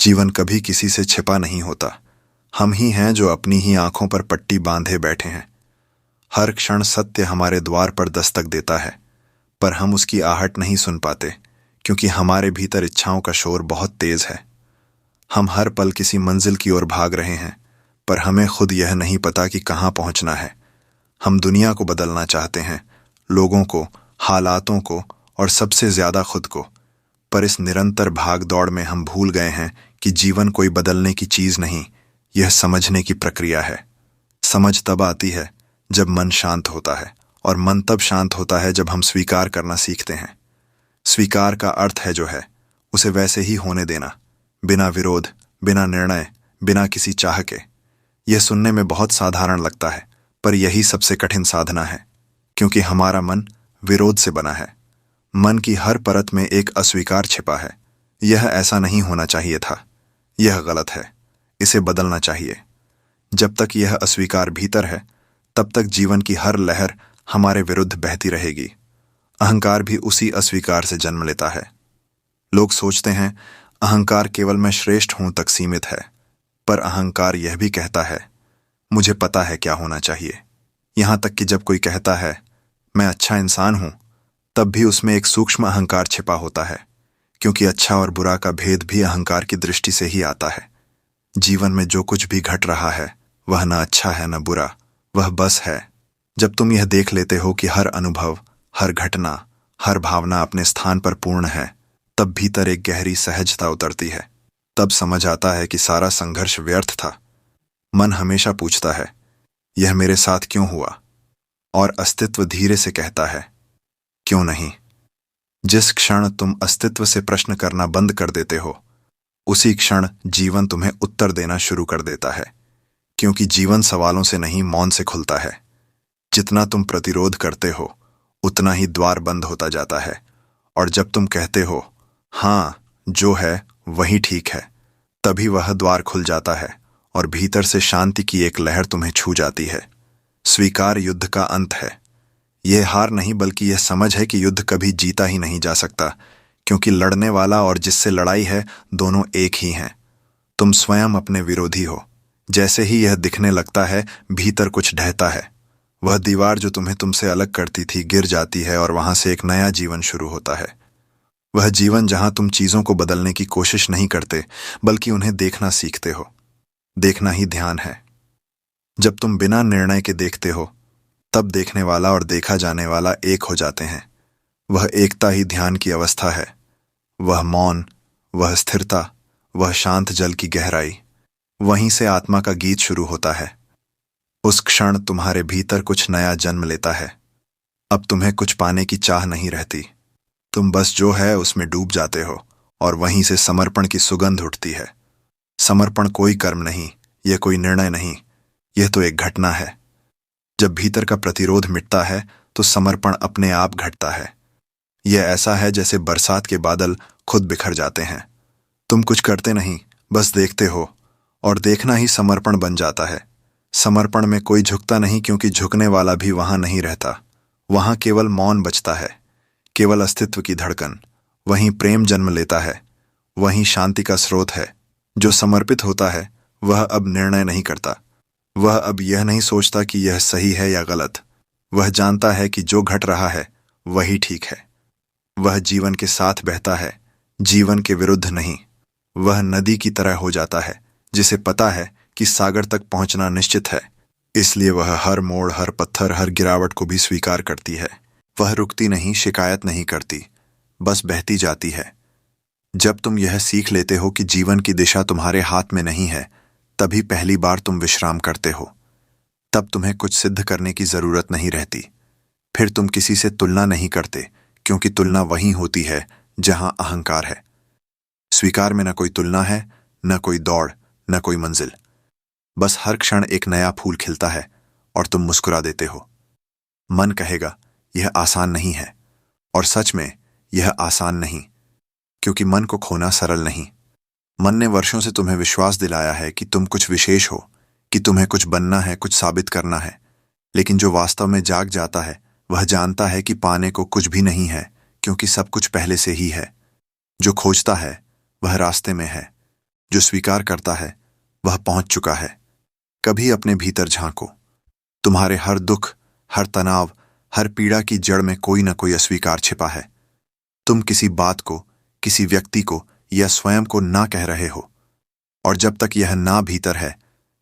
जीवन कभी किसी से छिपा नहीं होता। हम ही हैं जो अपनी ही आंखों पर पट्टी बांधे बैठे हैं। हर क्षण सत्य हमारे द्वार पर दस्तक देता है, पर हम उसकी आहट नहीं सुन पाते, क्योंकि हमारे भीतर इच्छाओं का शोर बहुत तेज है। हम हर पल किसी मंजिल की ओर भाग रहे हैं, पर हमें खुद यह नहीं पता कि कहाँ पहुंचना है। हम दुनिया को बदलना चाहते हैं, लोगों को, हालातों को और सबसे ज्यादा खुद को। पर इस निरंतर भाग दौड़ में हम भूल गए हैं कि जीवन कोई बदलने की चीज नहीं, यह समझने की प्रक्रिया है। समझ तब आती है जब मन शांत होता है, और मन तब शांत होता है जब हम स्वीकार करना सीखते हैं। स्वीकार का अर्थ है जो है, उसे वैसे ही होने देना, बिना विरोध, बिना निर्णय, बिना किसी चाह के। यह सुनने में बहुत साधारण लगता है, पर यही सबसे कठिन साधना है, क्योंकि हमारा मन विरोध से बना है। मन की हर परत में एक अस्वीकार छिपा है। यह ऐसा नहीं होना चाहिए था, यह गलत है, इसे बदलना चाहिए। जब तक यह अस्वीकार भीतर है, तब तक जीवन की हर लहर हमारे विरुद्ध बहती रहेगी। अहंकार भी उसी अस्वीकार से जन्म लेता है। लोग सोचते हैं अहंकार केवल मैं श्रेष्ठ हूं तक सीमित है, पर अहंकार यह भी कहता है मुझे पता है क्या होना चाहिए। यहां तक कि जब कोई कहता है मैं अच्छा इंसान हूं, तब भी उसमें एक सूक्ष्म अहंकार छिपा होता है, क्योंकि अच्छा और बुरा का भेद भी अहंकार की दृष्टि से ही आता है। जीवन में जो कुछ भी घट रहा है, वह न अच्छा है न बुरा, वह बस है। जब तुम यह देख लेते हो कि हर अनुभव, हर घटना, हर भावना अपने स्थान पर पूर्ण है, तब भीतर एक गहरी सहजता उतरती है। तब समझ आता है कि सारा संघर्ष व्यर्थ था। मन हमेशा पूछता है यह मेरे साथ क्यों हुआ, और अस्तित्व धीरे से कहता है क्यों नहीं। जिस क्षण तुम अस्तित्व से प्रश्न करना बंद कर देते हो, उसी क्षण जीवन तुम्हें उत्तर देना शुरू कर देता है, क्योंकि जीवन सवालों से नहीं, मौन से खुलता है। जितना तुम प्रतिरोध करते हो, उतना ही द्वार बंद होता जाता है, और जब तुम कहते हो हाँ, जो है वही ठीक है, तभी वह द्वार खुल जाता है, और भीतर से शांति की एक लहर तुम्हें छू जाती है। स्वीकार युद्ध का अंत है। यह हार नहीं, बल्कि यह समझ है कि युद्ध कभी जीता ही नहीं जा सकता, क्योंकि लड़ने वाला और जिससे लड़ाई है, दोनों एक ही हैं। तुम स्वयं अपने विरोधी हो। जैसे ही यह दिखने लगता है, भीतर कुछ ढहता है। वह दीवार जो तुम्हें तुमसे अलग करती थी गिर जाती है, और वहां से एक नया जीवन शुरू होता है। वह जीवन जहां तुम चीजों को बदलने की कोशिश नहीं करते, बल्कि उन्हें देखना सीखते हो। देखना ही ध्यान है। जब तुम बिना निर्णय के देखते हो, तब देखने वाला और देखा जाने वाला एक हो जाते हैं। वह एकता ही ध्यान की अवस्था है। वह मौन, वह स्थिरता, वह शांत जल की गहराई, वहीं से आत्मा का गीत शुरू होता है। उस क्षण तुम्हारे भीतर कुछ नया जन्म लेता है। अब तुम्हें कुछ पाने की चाह नहीं रहती। तुम बस जो है उसमें डूब जाते हो, और वहीं से समर्पण की सुगंध उठती है। समर्पण कोई कर्म नहीं, यह कोई निर्णय नहीं, यह तो एक घटना है। जब भीतर का प्रतिरोध मिटता है, तो समर्पण अपने आप घटता है। यह ऐसा है जैसे बरसात के बादल खुद बिखर जाते हैं। तुम कुछ करते नहीं, बस देखते हो, और देखना ही समर्पण बन जाता है। समर्पण में कोई झुकता नहीं, क्योंकि झुकने वाला भी वहां नहीं रहता। वहां केवल मौन बचता है, केवल अस्तित्व की धड़कन। वहीं प्रेम जन्म लेता है, वहीं शांति का स्रोत है। जो समर्पित होता है, वह अब निर्णय नहीं करता। वह अब यह नहीं सोचता कि यह सही है या गलत। वह जानता है कि जो घट रहा है वही ठीक है। वह जीवन के साथ बहता है, जीवन के विरुद्ध नहीं। वह नदी की तरह हो जाता है, जिसे पता है कि सागर तक पहुंचना निश्चित है। इसलिए वह हर मोड़, हर पत्थर, हर गिरावट को भी स्वीकार करती है। वह रुकती नहीं, शिकायत नहीं करती, बस बहती जाती है। जब तुम यह सीख लेते हो कि जीवन की दिशा तुम्हारे हाथ में नहीं है, तभी पहली बार तुम विश्राम करते हो। तब तुम्हें कुछ सिद्ध करने की जरूरत नहीं रहती। फिर तुम किसी से तुलना नहीं करते, क्योंकि तुलना वहीं होती है जहां अहंकार है। स्वीकार में न कोई तुलना है, न कोई दौड़, न कोई मंजिल। बस हर क्षण एक नया फूल खिलता है, और तुम मुस्कुरा देते हो। मन कहेगा यह आसान नहीं है, और सच में यह आसान नहीं, क्योंकि मन को खोना सरल नहीं। मन ने वर्षों से तुम्हें विश्वास दिलाया है कि तुम कुछ विशेष हो, कि तुम्हें कुछ बनना है, कुछ साबित करना है। लेकिन जो वास्तव में जाग जाता है, वह जानता है कि पाने को कुछ भी नहीं है, क्योंकि सब कुछ पहले से ही है। जो खोजता है, वह रास्ते में है। जो स्वीकार करता है वह पहुंच चुका है। कभी अपने भीतर झांको। तुम्हारे हर दुख, हर तनाव, हर पीड़ा की जड़ में कोई न कोई अस्वीकार छिपा है। तुम किसी बात को, किसी व्यक्ति को या स्वयं को ना कह रहे हो, और जब तक यह ना भीतर है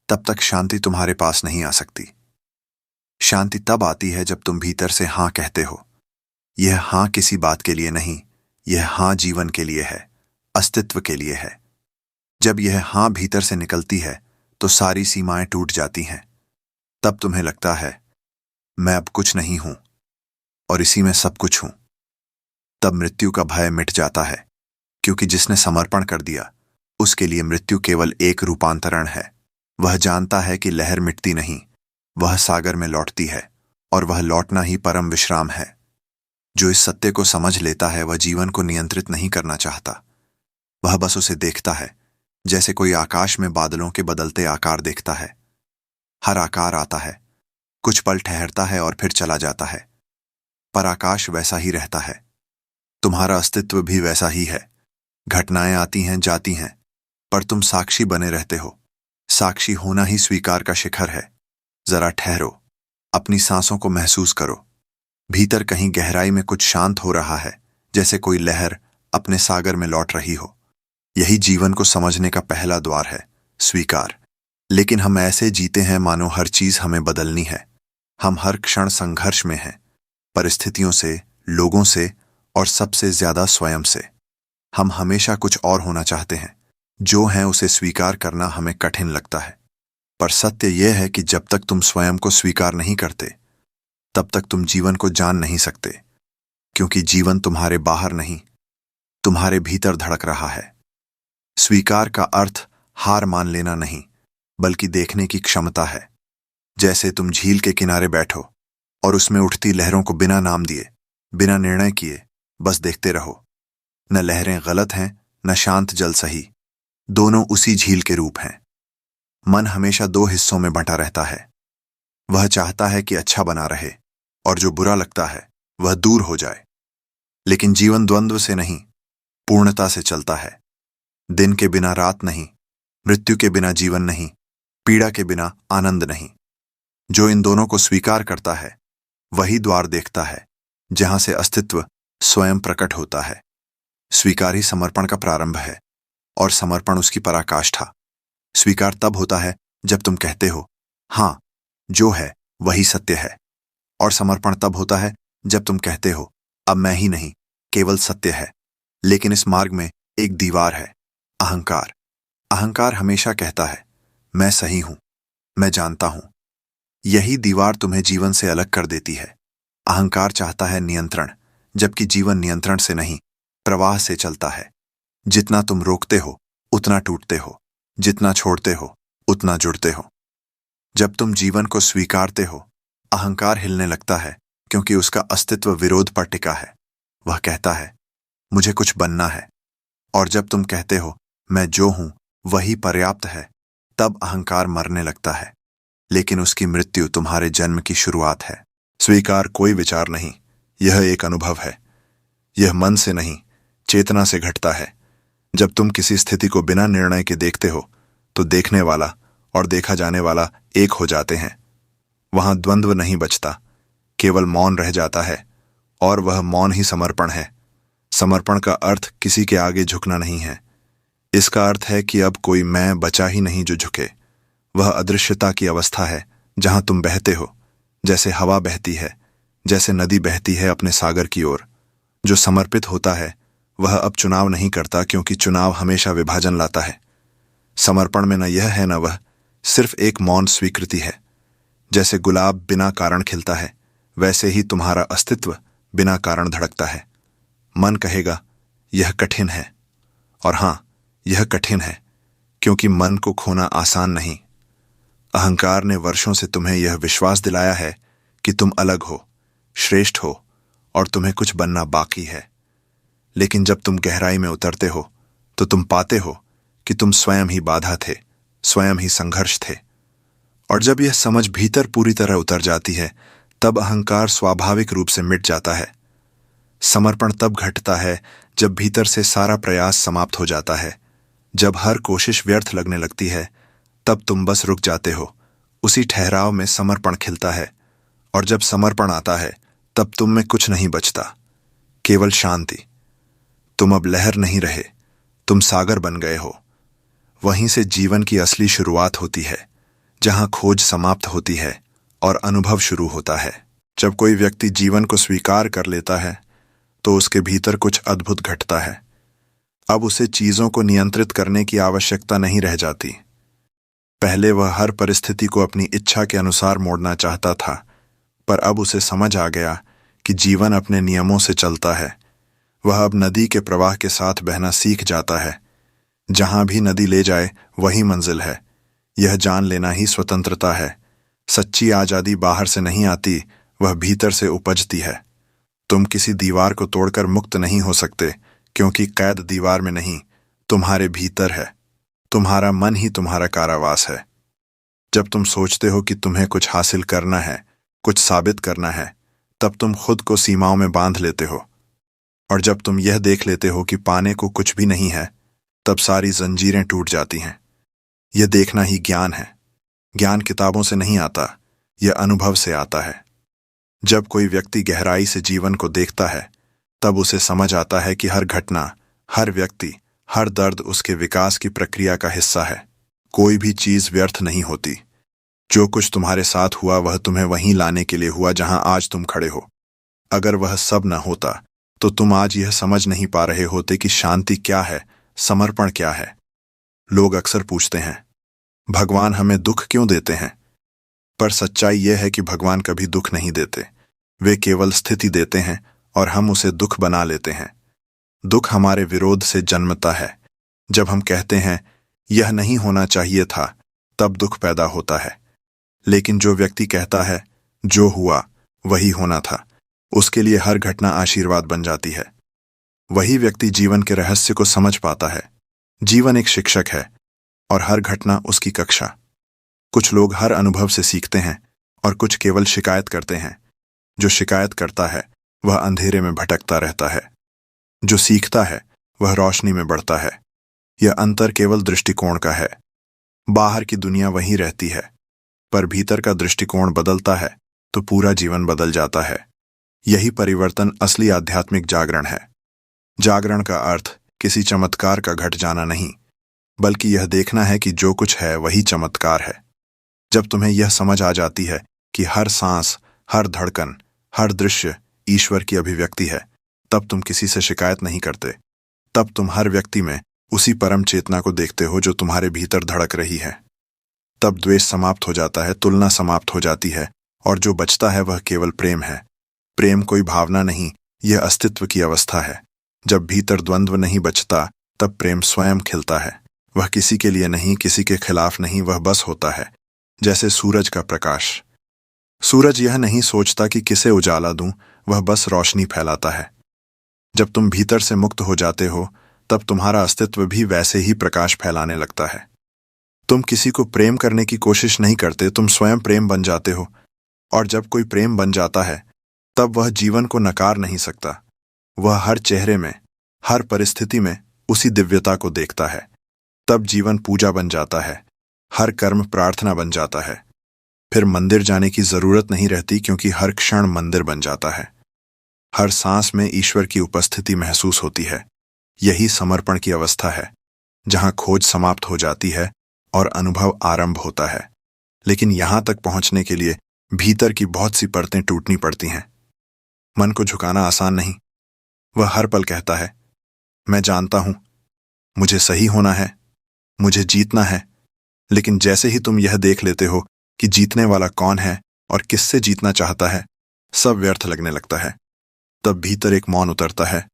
तब तक शांति तुम्हारे पास नहीं आ सकती। शांति तब आती है जब तुम भीतर से हाँ कहते हो। यह हाँ किसी बात के लिए नहीं, यह हाँ जीवन के लिए है, अस्तित्व के लिए है। जब यह हाँ भीतर से निकलती है तो सारी सीमाएं टूट जाती हैं। तब तुम्हें लगता है मैं अब कुछ नहीं हूं और इसी में सब कुछ हूं। तब मृत्यु का भय मिट जाता है, क्योंकि जिसने समर्पण कर दिया उसके लिए मृत्यु केवल एक रूपांतरण है। वह जानता है कि लहर मिटती नहीं, वह सागर में लौटती है, और वह लौटना ही परम विश्राम है। जो इस सत्य को समझ लेता है वह जीवन को नियंत्रित नहीं करना चाहता। वह बस उसे देखता है, जैसे कोई आकाश में बादलों के बदलते आकार देखता है। हर आकार आता है, कुछ पल ठहरता है और फिर चला जाता है, पर आकाश वैसा ही रहता है। तुम्हारा अस्तित्व भी वैसा ही है। घटनाएं आती हैं, जाती हैं, पर तुम साक्षी बने रहते हो। साक्षी होना ही स्वीकार का शिखर है। जरा ठहरो, अपनी सांसों को महसूस करो। भीतर कहीं गहराई में कुछ शांत हो रहा है, जैसे कोई लहर अपने सागर में लौट रही हो। यही जीवन को समझने का पहला द्वार है, स्वीकार। लेकिन हम ऐसे जीते हैं मानो हर चीज हमें बदलनी है। हम हर क्षण संघर्ष में हैं, परिस्थितियों से, लोगों से, और सबसे ज्यादा स्वयं से। हम हमेशा कुछ और होना चाहते हैं। जो है उसे स्वीकार करना हमें कठिन लगता है। पर सत्य यह है कि जब तक तुम स्वयं को स्वीकार नहीं करते तब तक तुम जीवन को जान नहीं सकते, क्योंकि जीवन तुम्हारे बाहर नहीं, तुम्हारे भीतर धड़क रहा है। स्वीकार का अर्थ हार मान लेना नहीं, बल्कि देखने की क्षमता है। जैसे तुम झील के किनारे बैठो और उसमें उठती लहरों को बिना नाम दिए, बिना निर्णय किए बस देखते रहो। न लहरें गलत हैं, न शांत जल सही, दोनों उसी झील के रूप हैं। मन हमेशा दो हिस्सों में बंटा रहता है। वह चाहता है कि अच्छा बना रहे, और जो बुरा लगता है वह दूर हो जाए। लेकिन जीवन द्वंद्व से नहीं, पूर्णता से चलता है। दिन के बिना रात नहीं, मृत्यु के बिना जीवन नहीं, पीड़ा के बिना आनंद नहीं। जो इन दोनों को स्वीकार करता है वही द्वार देखता है जहां से अस्तित्व स्वयं प्रकट होता है। स्वीकार ही समर्पण का प्रारंभ है, और समर्पण उसकी पराकाष्ठा। स्वीकार तब होता है जब तुम कहते हो हां, जो है वही सत्य है। और समर्पण तब होता है जब तुम कहते हो अब मैं ही नहीं, केवल सत्य है। लेकिन इस मार्ग में एक दीवार है, अहंकार। अहंकार हमेशा कहता है मैं सही हूं, मैं जानता हूं। यही दीवार तुम्हें जीवन से अलग कर देती है। अहंकार चाहता है नियंत्रण, जबकि जीवन नियंत्रण से नहीं, प्रवाह से चलता है। जितना तुम रोकते हो उतना टूटते हो, जितना छोड़ते हो उतना जुड़ते हो। जब तुम जीवन को स्वीकारते हो, अहंकार हिलने लगता है, क्योंकि उसका अस्तित्व विरोध पर टिका है। वह कहता है मुझे कुछ बनना है। और जब तुम कहते हो मैं जो हूं वही पर्याप्त है, तब अहंकार मरने लगता है। लेकिन उसकी मृत्यु तुम्हारे जन्म की शुरुआत है। स्वीकार कोई विचार नहीं, यह एक अनुभव है। यह मन से नहीं, चेतना से घटता है। जब तुम किसी स्थिति को बिना निर्णय के देखते हो तो देखने वाला और देखा जाने वाला एक हो जाते हैं। वहां द्वंद्व नहीं बचता, केवल मौन रह जाता है, और वह मौन ही समर्पण है। समर्पण का अर्थ किसी के आगे झुकना नहीं है। इसका अर्थ है कि अब कोई मैं बचा ही नहीं जो झुके। वह अदृश्यता की अवस्था है जहां तुम बहते हो, जैसे हवा बहती है, जैसे नदी बहती है अपने सागर की ओर। जो समर्पित होता है वह अब चुनाव नहीं करता, क्योंकि चुनाव हमेशा विभाजन लाता है। समर्पण में न यह है न वह, सिर्फ एक मौन स्वीकृति है। जैसे गुलाब बिना कारण खिलता है, वैसे ही तुम्हारा अस्तित्व बिना कारण धड़कता है। मन कहेगा यह कठिन है, और हां, यह कठिन है, क्योंकि मन को खोना आसान नहीं। अहंकार ने वर्षों से तुम्हें यह विश्वास दिलाया है कि तुम अलग हो, श्रेष्ठ हो, और तुम्हें कुछ बनना बाकी है। लेकिन जब तुम गहराई में उतरते हो तो तुम पाते हो कि तुम स्वयं ही बाधा थे, स्वयं ही संघर्ष थे। और जब यह समझ भीतर पूरी तरह उतर जाती है, तब अहंकार स्वाभाविक रूप से मिट जाता है। समर्पण तब घटता है जब भीतर से सारा प्रयास समाप्त हो जाता है, जब हर कोशिश व्यर्थ लगने लगती है, तब तुम बस रुक जाते हो। उसी ठहराव में समर्पण खिलता है, और जब समर्पण आता है, तब तुम में कुछ नहीं बचता, केवल शांति। तुम अब लहर नहीं रहे, तुम सागर बन गए हो। वहीं से जीवन की असली शुरुआत होती है, जहां खोज समाप्त होती है और अनुभव शुरू होता है। जब कोई व्यक्ति जीवन को स्वीकार कर लेता है, तो उसके भीतर कुछ अद्भुत घटता है। अब उसे चीजों को नियंत्रित करने की आवश्यकता नहीं रह जाती। पहले वह हर परिस्थिति को अपनी इच्छा के अनुसार मोड़ना चाहता था, पर अब उसे समझ आ गया कि जीवन अपने नियमों से चलता है। वह अब नदी के प्रवाह के साथ बहना सीख जाता है। जहां भी नदी ले जाए वही मंजिल है। यह जान लेना ही स्वतंत्रता है। सच्ची आजादी बाहर से नहीं आती, वह भीतर से उपजती है। तुम किसी दीवार को तोड़कर मुक्त नहीं हो सकते, क्योंकि कैद दीवार में नहीं, तुम्हारे भीतर है। तुम्हारा मन ही तुम्हारा कारावास है। जब तुम सोचते हो कि तुम्हें कुछ हासिल करना है, कुछ साबित करना है, तब तुम खुद को सीमाओं में बांध लेते हो। और जब तुम यह देख लेते हो कि पाने को कुछ भी नहीं है, तब सारी जंजीरें टूट जाती हैं। यह देखना ही ज्ञान है। ज्ञान किताबों से नहीं आता, यह अनुभव से आता है। जब कोई व्यक्ति गहराई से जीवन को देखता है, तब उसे समझ आता है कि हर घटना, हर व्यक्ति, हर दर्द उसके विकास की प्रक्रिया का हिस्सा है। कोई भी चीज व्यर्थ नहीं होती। जो कुछ तुम्हारे साथ हुआ वह तुम्हें वहीं लाने के लिए हुआ जहां आज तुम खड़े हो। अगर वह सब न होता, तो तुम आज यह समझ नहीं पा रहे होते कि शांति क्या है, समर्पण क्या है। लोग अक्सर पूछते हैं, भगवान हमें दुख क्यों देते हैं? पर सच्चाई यह है कि भगवान कभी दुख नहीं देते। वे केवल स्थिति देते हैं और हम उसे दुख बना लेते हैं। दुख हमारे विरोध से जन्मता है। जब हम कहते हैं यह नहीं होना चाहिए था, तब दुख पैदा होता है। लेकिन जो व्यक्ति कहता है जो हुआ वही होना था, उसके लिए हर घटना आशीर्वाद बन जाती है। वही व्यक्ति जीवन के रहस्य को समझ पाता है। जीवन एक शिक्षक है और हर घटना उसकी कक्षा। कुछ लोग हर अनुभव से सीखते हैं और कुछ केवल शिकायत करते हैं। जो शिकायत करता है वह अंधेरे में भटकता रहता है। जो सीखता है वह रोशनी में बढ़ता है। यह अंतर केवल दृष्टिकोण का है। बाहर की दुनिया वहीं रहती है, पर भीतर का दृष्टिकोण बदलता है तो पूरा जीवन बदल जाता है। यही परिवर्तन असली आध्यात्मिक जागरण है। जागरण का अर्थ किसी चमत्कार का घट जाना नहीं, बल्कि यह देखना है कि जो कुछ है वही चमत्कार है। जब तुम्हें यह समझ आ जाती है कि हर सांस, हर धड़कन, हर दृश्य ईश्वर की अभिव्यक्ति है, तब तुम किसी से शिकायत नहीं करते। तब तुम हर व्यक्ति में उसी परम चेतना को देखते हो जो तुम्हारे भीतर धड़क रही है। तब द्वेष समाप्त हो जाता है, तुलना समाप्त हो जाती है, और जो बचता है वह केवल प्रेम है। प्रेम कोई भावना नहीं, यह अस्तित्व की अवस्था है। जब भीतर द्वंद्व नहीं बचता, तब प्रेम स्वयं खिलता है। वह किसी के लिए नहीं, किसी के खिलाफ नहीं, वह बस होता है, जैसे सूरज का प्रकाश। सूरज यह नहीं सोचता कि किसे उजाला दूं, वह बस रोशनी फैलाता है। जब तुम भीतर से मुक्त हो जाते हो, तब तुम्हारा अस्तित्व भी वैसे ही प्रकाश फैलाने लगता है। तुम किसी को प्रेम करने की कोशिश नहीं करते, तुम स्वयं प्रेम बन जाते हो। और जब कोई प्रेम बन जाता है, तब वह जीवन को नकार नहीं सकता। वह हर चेहरे में, हर परिस्थिति में उसी दिव्यता को देखता है। तब जीवन पूजा बन जाता है, हर कर्म प्रार्थना बन जाता है। फिर मंदिर जाने की जरूरत नहीं रहती, क्योंकि हर क्षण मंदिर बन जाता है। हर सांस में ईश्वर की उपस्थिति महसूस होती है। यही समर्पण की अवस्था है, जहां खोज समाप्त हो जाती है और अनुभव आरंभ होता है। लेकिन यहां तक पहुंचने के लिए भीतर की बहुत सी परतें टूटनी पड़ती हैं। मन को झुकाना आसान नहीं। वह हर पल कहता है, मैं जानता हूं, मुझे सही होना है, मुझे जीतना है। लेकिन जैसे ही तुम यह देख लेते हो कि जीतने वाला कौन है और किससे जीतना चाहता है, सब व्यर्थ लगने लगता है। तब भीतर एक मौन उतरता है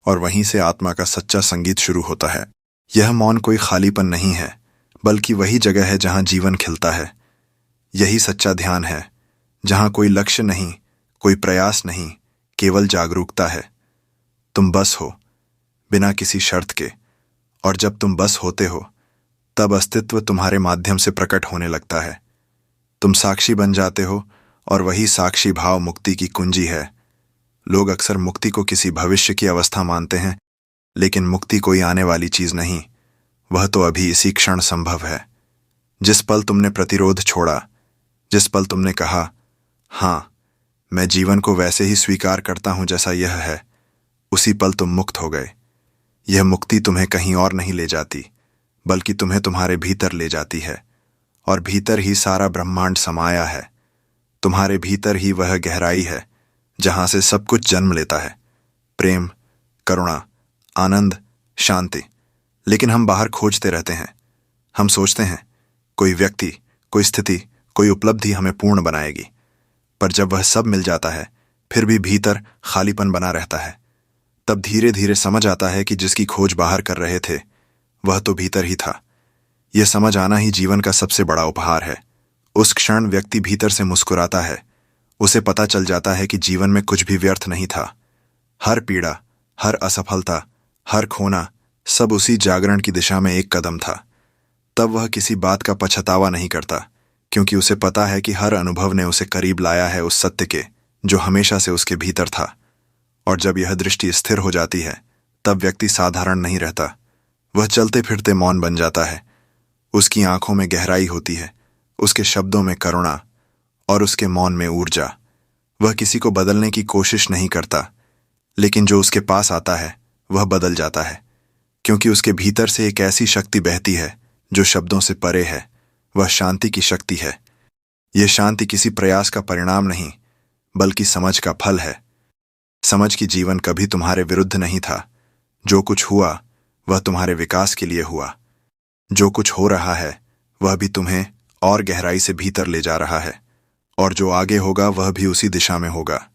और वहीं से आत्मा का सच्चा संगीत शुरू होता है। यह मौन कोई खालीपन नहीं है, बल्कि वही जगह है जहां जीवन खिलता है। यही सच्चा ध्यान है, जहां कोई लक्ष्य नहीं, कोई प्रयास नहीं, केवल जागरूकता है। तुम बस हो, बिना किसी शर्त के। और जब तुम बस होते हो, तब अस्तित्व तुम्हारे माध्यम से प्रकट होने लगता है। तुम साक्षी बन जाते हो, और वही साक्षी भाव मुक्ति की कुंजी है। लोग अक्सर मुक्ति को किसी भविष्य की अवस्था मानते हैं, लेकिन मुक्ति कोई आने वाली चीज नहीं, वह तो अभी इसी क्षण संभव है। जिस पल तुमने प्रतिरोध छोड़ा, जिस पल तुमने कहा, हाँ, मैं जीवन को वैसे ही स्वीकार करता हूं जैसा यह है, उसी पल तुम मुक्त हो गए। यह मुक्ति तुम्हें कहीं और नहीं ले जाती, बल्कि तुम्हें तुम्हारे भीतर ले जाती है, और भीतर ही सारा ब्रह्मांड समाया है। तुम्हारे भीतर ही वह गहराई है जहां से सब कुछ जन्म लेता है, प्रेम, करुणा, आनंद, शांति। लेकिन हम बाहर खोजते रहते हैं। हम सोचते हैं कोई व्यक्ति, कोई स्थिति, कोई उपलब्धि हमें पूर्ण बनाएगी, पर जब वह सब मिल जाता है फिर भी भीतर खालीपन बना रहता है। तब धीरे धीरे समझ आता है कि जिसकी खोज बाहर कर रहे थे वह तो भीतर ही था। यह समझ आना ही जीवन का सबसे बड़ा उपहार है। उस क्षण व्यक्ति भीतर से मुस्कुराता है। उसे पता चल जाता है कि जीवन में कुछ भी व्यर्थ नहीं था। हर पीड़ा, हर असफलता, हर खोना, सब उसी जागरण की दिशा में एक कदम था। तब वह किसी बात का पछतावा नहीं करता, क्योंकि उसे पता है कि हर अनुभव ने उसे करीब लाया है उस सत्य के जो हमेशा से उसके भीतर था। और जब यह दृष्टि स्थिर हो जाती है, तब व्यक्ति साधारण नहीं रहता। वह चलते फिरते मौन बन जाता है। उसकी आंखों में गहराई होती है, उसके शब्दों में करुणा, और उसके मौन में ऊर्जा। वह किसी को बदलने की कोशिश नहीं करता, लेकिन जो उसके पास आता है वह बदल जाता है, क्योंकि उसके भीतर से एक ऐसी शक्ति बहती है जो शब्दों से परे है। वह शांति की शक्ति है। यह शांति किसी प्रयास का परिणाम नहीं, बल्कि समझ का फल है। समझ कि जीवन कभी तुम्हारे विरुद्ध नहीं था। जो कुछ हुआ वह तुम्हारे विकास के लिए हुआ। जो कुछ हो रहा है वह भी तुम्हें और गहराई से भीतर ले जा रहा है, और जो आगे होगा वह भी उसी दिशा में होगा।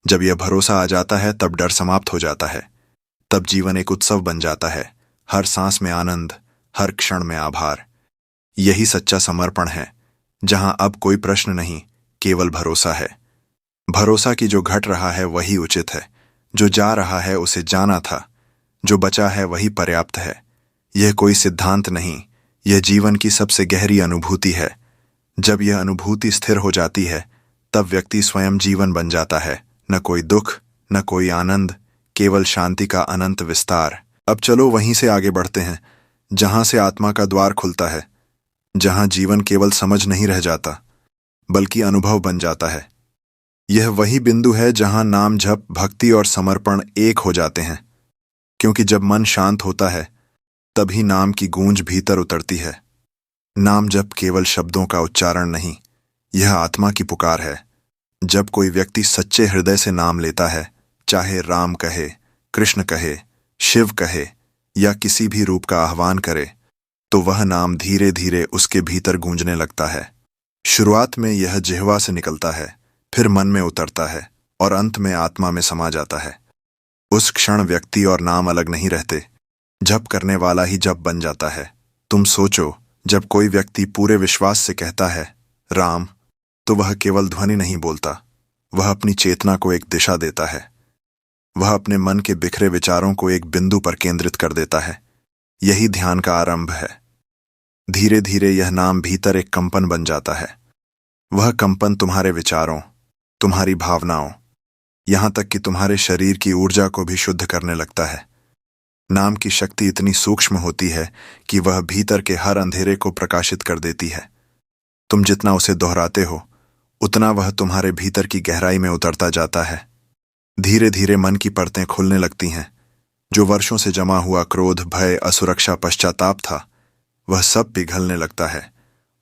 जब यह भरोसा आ जाता है तब डर समाप्त हो जाता है। तब जीवन एक उत्सव बन जाता है। हर सांस में आनंद, हर क्षण में आभार। यही सच्चा समर्पण है, जहां अब कोई प्रश्न नहीं, केवल भरोसा है। भरोसा कि जो घट रहा है वही उचित है, जो जा रहा है उसे जाना था, जो बचा है वही पर्याप्त है। यह कोई सिद्धांत नहीं, यह जीवन की सबसे गहरी अनुभूति है। जब यह अनुभूति स्थिर हो जाती है, तब व्यक्ति स्वयं जीवन बन जाता है। न कोई दुख, न कोई आनंद, केवल शांति का अनंत विस्तार। अब चलो वहीं से आगे बढ़ते हैं, जहां से आत्मा का द्वार खुलता है, जहां जीवन केवल समझ नहीं रह जाता, बल्कि अनुभव बन जाता है। यह वही बिंदु है जहां नाम जप, भक्ति और समर्पण एक हो जाते हैं, क्योंकि जब मन शांत होता है तभी नाम की गूंज भीतर उतरती है। नाम जप केवल शब्दों का उच्चारण नहीं, यह आत्मा की पुकार है। जब कोई व्यक्ति सच्चे हृदय से नाम लेता है, चाहे राम कहे, कृष्ण कहे, शिव कहे, या किसी भी रूप का आह्वान करे, तो वह नाम धीरे धीरे उसके भीतर गूंजने लगता है। शुरुआत में यह जिह्वा से निकलता है, फिर मन में उतरता है, और अंत में आत्मा में समा जाता है। उस क्षण व्यक्ति और नाम अलग नहीं रहते। जप करने वाला ही जप बन जाता है। तुम सोचो, जब कोई व्यक्ति पूरे विश्वास से कहता है राम, तो वह केवल ध्वनि नहीं बोलता, वह अपनी चेतना को एक दिशा देता है। वह अपने मन के बिखरे विचारों को एक बिंदु पर केंद्रित कर देता है। यही ध्यान का आरंभ है। धीरे धीरे यह नाम भीतर एक कंपन बन जाता है। वह कंपन तुम्हारे विचारों, तुम्हारी भावनाओं, यहां तक कि तुम्हारे शरीर की ऊर्जा को भी शुद्ध करने लगता है। नाम की शक्ति इतनी सूक्ष्म होती है कि वह भीतर के हर अंधेरे को प्रकाशित कर देती है। तुम जितना उसे दोहराते हो, उतना वह तुम्हारे भीतर की गहराई में उतरता जाता है। धीरे धीरे मन की परतें खुलने लगती हैं। जो वर्षों से जमा हुआ क्रोध, भय, असुरक्षा, पश्चाताप था, वह सब पिघलने लगता है।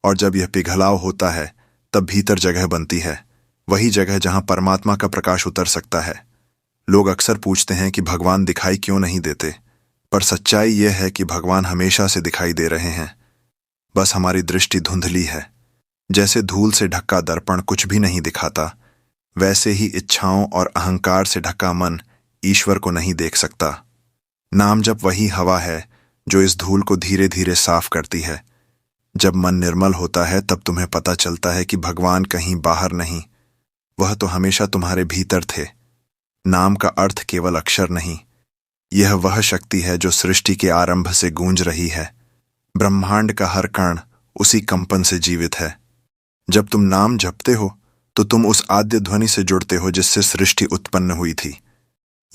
और जब यह पिघलाव होता है, तब भीतर जगह बनती है, वही जगह जहां परमात्मा का प्रकाश उतर सकता है। लोग अक्सर पूछते हैं कि भगवान दिखाई क्यों नहीं देते, पर सच्चाई यह है कि भगवान हमेशा से दिखाई दे रहे हैं, बस हमारी दृष्टि धुंधली है। जैसे धूल से ढका दर्पण कुछ भी नहीं दिखाता, वैसे ही इच्छाओं और अहंकार से ढका मन ईश्वर को नहीं देख सकता। नाम जप वही हवा है जो इस धूल को धीरे धीरे साफ करती है। जब मन निर्मल होता है, तब तुम्हें पता चलता है कि भगवान कहीं बाहर नहीं, वह तो हमेशा तुम्हारे भीतर थे। नाम का अर्थ केवल अक्षर नहीं, यह वह शक्ति है जो सृष्टि के आरंभ से गूंज रही है। ब्रह्मांड का हर कण उसी कंपन से जीवित है। जब तुम नाम जपते हो, तो तुम उस आद्य ध्वनि से जुड़ते हो जिससे सृष्टि उत्पन्न हुई थी।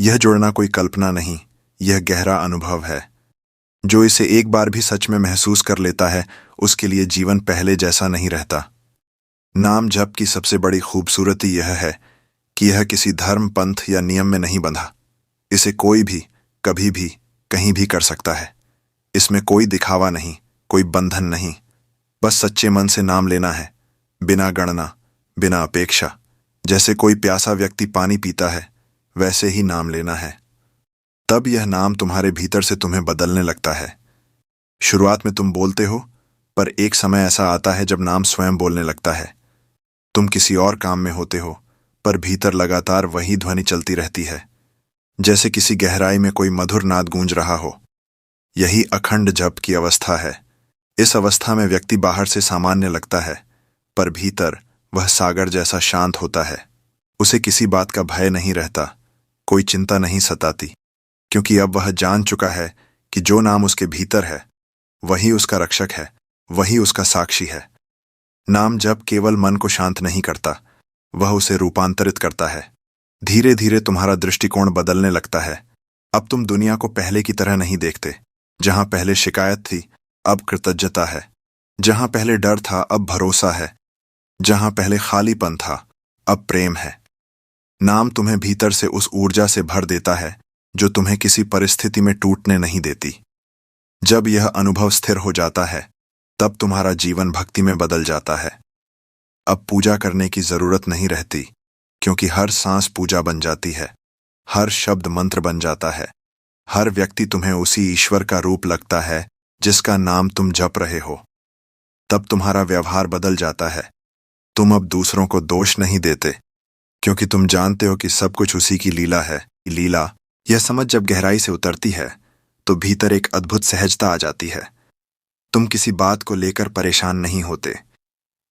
यह जुड़ना कोई कल्पना नहीं, यह गहरा अनुभव है। जो इसे एक बार भी सच में महसूस कर लेता है, उसके लिए जीवन पहले जैसा नहीं रहता। नाम जप की सबसे बड़ी खूबसूरती यह है कि यह किसी धर्म, पंथ या नियम में नहीं बंधा। इसे कोई भी, कभी भी, कहीं भी कर सकता है। इसमें कोई दिखावा नहीं, कोई बंधन नहीं। बस सच्चे मन से नाम लेना है, बिना गणना, बिना अपेक्षा। जैसे कोई प्यासा व्यक्ति पानी पीता है, वैसे ही नाम लेना है। तब यह नाम तुम्हारे भीतर से तुम्हें बदलने लगता है। शुरुआत में तुम बोलते हो, पर एक समय ऐसा आता है जब नाम स्वयं बोलने लगता है। तुम किसी और काम में होते हो, पर भीतर लगातार वही ध्वनि चलती रहती है, जैसे किसी गहराई में कोई मधुर नाद गूंज रहा हो। यही अखंड जप की अवस्था है। इस अवस्था में व्यक्ति बाहर से सामान्य लगता है, पर भीतर वह सागर जैसा शांत होता है। उसे किसी बात का भय नहीं रहता, कोई चिंता नहीं सताती, क्योंकि अब वह जान चुका है कि जो नाम उसके भीतर है, वही उसका रक्षक है, वही उसका साक्षी है। नाम जप केवल मन को शांत नहीं करता, वह उसे रूपांतरित करता है। धीरे धीरे तुम्हारा दृष्टिकोण बदलने लगता है। अब तुम दुनिया को पहले की तरह नहीं देखते। जहां पहले शिकायत थी, अब कृतज्ञता है। जहां पहले डर था, अब भरोसा है। जहां पहले खालीपन था, अब प्रेम है। नाम तुम्हें भीतर से उस ऊर्जा से भर देता है जो तुम्हें किसी परिस्थिति में टूटने नहीं देती। जब यह अनुभव स्थिर हो जाता है, तब तुम्हारा जीवन भक्ति में बदल जाता है। अब पूजा करने की जरूरत नहीं रहती, क्योंकि हर सांस पूजा बन जाती है, हर शब्द मंत्र बन जाता है, हर व्यक्ति तुम्हें उसी ईश्वर का रूप लगता है जिसका नाम तुम जप रहे हो। तब तुम्हारा व्यवहार बदल जाता है। तुम अब दूसरों को दोष नहीं देते, क्योंकि तुम जानते हो कि सब कुछ उसी की लीला है। लीला, यह समझ जब गहराई से उतरती है, तो भीतर एक अद्भुत सहजता आ जाती है। तुम किसी बात को लेकर परेशान नहीं होते,